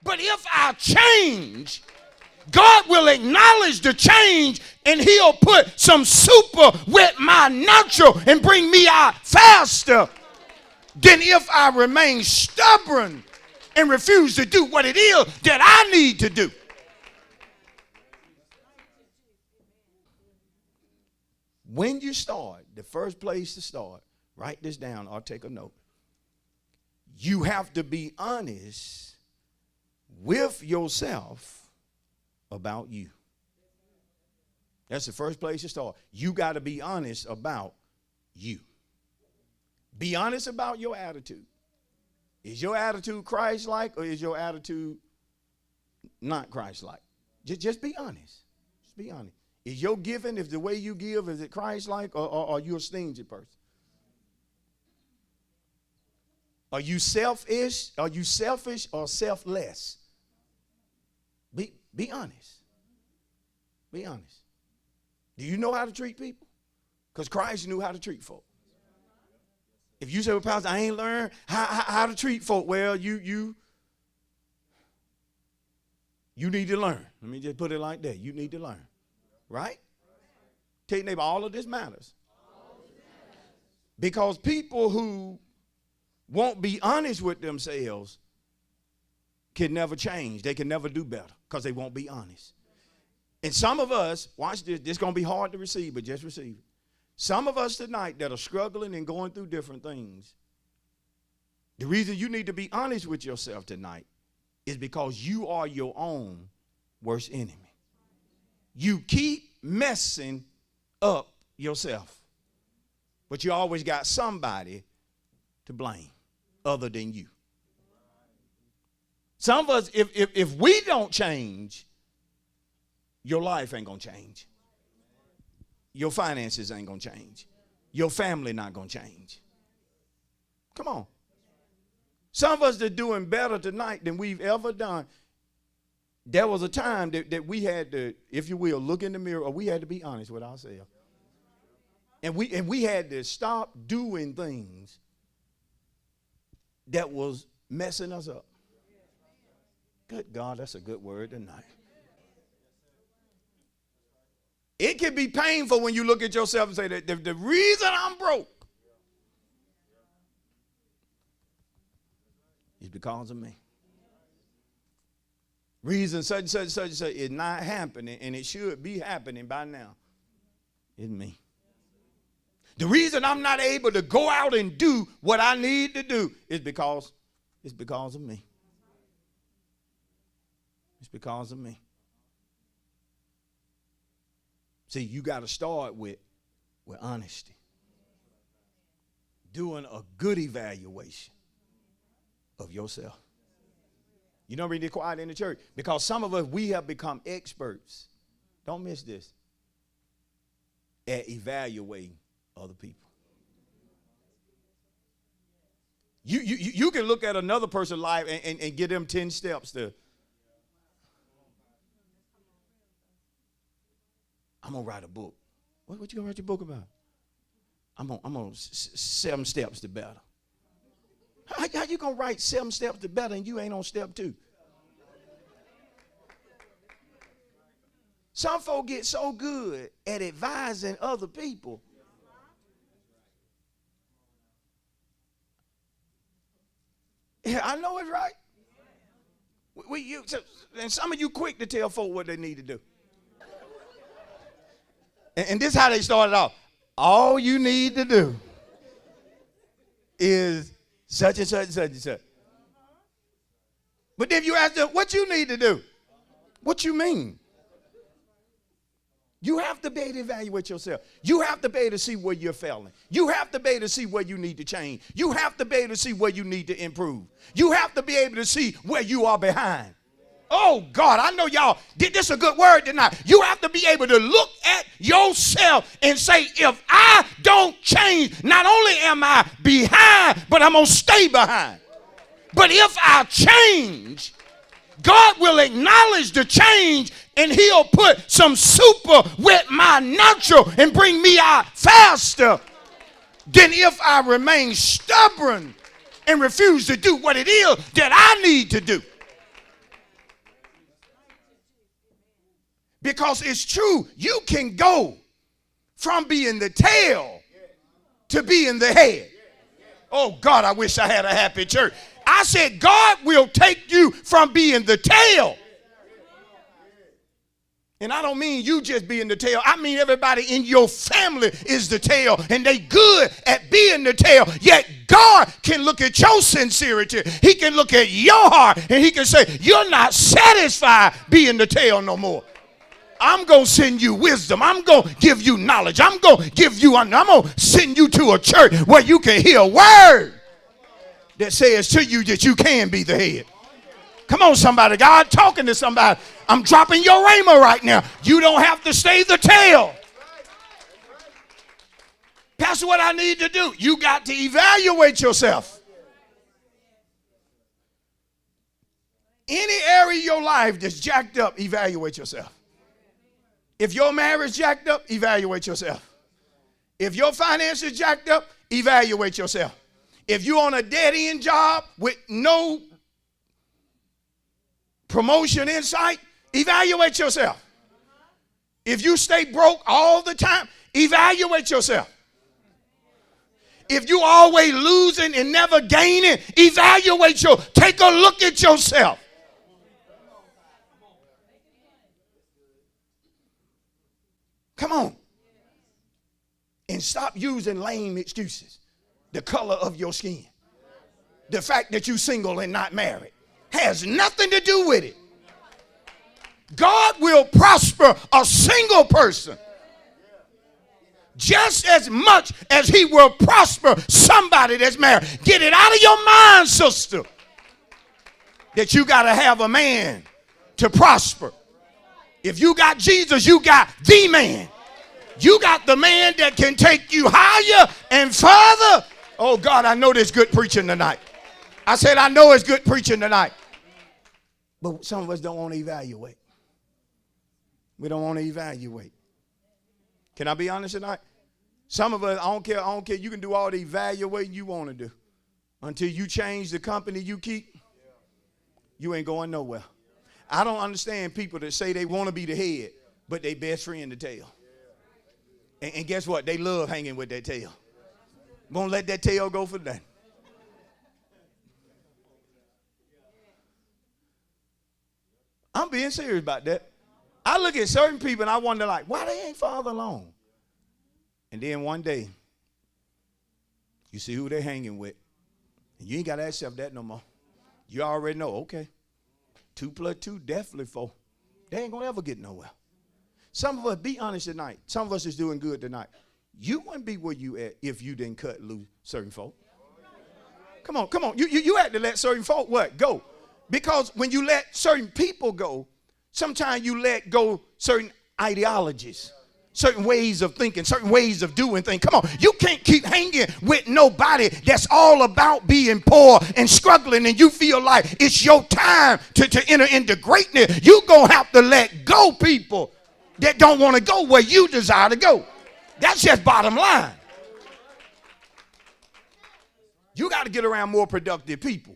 But if I change, God will acknowledge the change and he'll put some super with my natural and bring me out faster than if I remain stubborn and refuse to do what it is that I need to do. When you start, the first place to start, write this down or take a note. You have to be honest with yourself about you. That's the first place to start. You got to be honest about you. Be honest about your attitude. Is your attitude Christ-like or is your attitude not Christ-like? Just be honest. Just be honest. Is your giving, if the way you give, is it Christ-like or are you a stingy person? Are you selfish? Are you selfish or selfless? Be honest. Be honest. Do you know how to treat people? Because Christ knew how to treat folk. If you say, well, Pastor, I ain't learned how to treat folk, well, you need to learn. Let me just put it like that. You need to learn. Right? Tell your neighbor, all of this matters. Because people who won't be honest with themselves can never change. They can never do better because they won't be honest. And some of us, watch this, this is going to be hard to receive, but just receive it. Some of us tonight that are struggling and going through different things, the reason you need to be honest with yourself tonight is because you are your own worst enemy. You keep messing up yourself, but you always got somebody to blame other than you. Some of us, if we don't change, your life ain't going to change. Your finances ain't going to change. Your family not going to change. Come on. Some of us are doing better tonight than we've ever done. There was a time that we had to, if you will, look in the mirror, or we had to be honest with ourselves. And we had to stop doing things that was messing us up. Good God, that's a good word tonight. It can be painful when you look at yourself and say that the reason I'm broke is because of me. Reason such and such and such and such is not happening, and it should be happening by now, is me. The reason I'm not able to go out and do what I need to do is because of me. It's because of me. See, you got to start with honesty. Doing a good evaluation of yourself. You don't really quiet in the church because some of us, we have become experts. Don't miss this. At evaluating other people. You can look at another person's life and give them 10 steps to. I'm going to write a book. What you going to write your book about? I'm on 7 steps to better. How you going to write 7 steps to better and you ain't on step 2? Some folk get so good at advising other people. Yeah, I know it's right. And some of you quick to tell folk what they need to do. And this is how they started off. All you need to do is such and such and such and such. But if you ask them, what you need to do? What you mean? You have to be able to evaluate yourself. You have to be able to see where you're failing. You have to be able to see where you need to change. You have to be able to see where you need to improve. You have to be able to see where you are behind. Oh, God, I know y'all did this a good word tonight. You have to be able to look at yourself and say, if I don't change, not only am I behind, but I'm going to stay behind. But if I change, God will acknowledge the change and he'll put some super with my natural and bring me out faster than if I remain stubborn and refuse to do what it is that I need to do. Because it's true. You can go from being the tail to being the head. Oh, God, I wish I had a happy church. I said God will take you from being the tail. And I don't mean you just being the tail. I mean everybody in your family is the tail, and they good at being the tail. Yet God can look at your sincerity. He can look at your heart, and he can say, you're not satisfied being the tail no more. I'm going to send you wisdom. I'm going to give you knowledge. I'm going to give you, I'm going to send you to a church where you can hear a word that says to you that you can be the head. Come on, somebody. God talking to somebody. I'm dropping your rhema right now. You don't have to stay the tail. Pastor, what I need to do? You got to evaluate yourself. Any area of your life that's jacked up, evaluate yourself. If your marriage jacked up, evaluate yourself. If your finances jacked up, evaluate yourself. If you're on a dead-end job with no promotion in sight, evaluate yourself. If you stay broke all the time, evaluate yourself. If you always losing and never gaining, evaluate take a look at yourself. Come on. And stop using lame excuses. The color of your skin. The fact that you're single and not married has nothing to do with it. God will prosper a single person just as much as he will prosper somebody that's married. Get it out of your mind, sister, that you got to have a man to prosper. If you got Jesus, you got the man. You got the man that can take you higher and further. Oh, God, I know there's good preaching tonight. I said, I know it's good preaching tonight. But some of us don't want to evaluate. We don't want to evaluate. Can I be honest tonight? Some of us, I don't care. You can do all the evaluating you want to do. Until you change the company you keep, you ain't going nowhere. I don't understand people that say they want to be the head, but they best friend the tail. And guess what? They love hanging with that tail. Won't let that tail go for that. I'm being serious about that. I look at certain people and I wonder, like, why they ain't farther along? And then one day, you see who they hanging with. And you ain't got to ask yourself that no more. You already know, okay. 2 + 2, definitely 4. They ain't going to ever get nowhere. Some of us, be honest tonight, some of us is doing good tonight. You wouldn't be where you at if you didn't cut loose certain folk. Come on. You had to let certain folk what? Go. Because when you let certain people go, sometimes you let go certain ideologies, certain ways of thinking, certain ways of doing things. Come on. You can't keep hanging with nobody that's all about being poor and struggling, and you feel like it's your time to enter into greatness. You're going to have to let go people that don't want to go where you desire to go. That's just bottom line. You got to get around more productive people.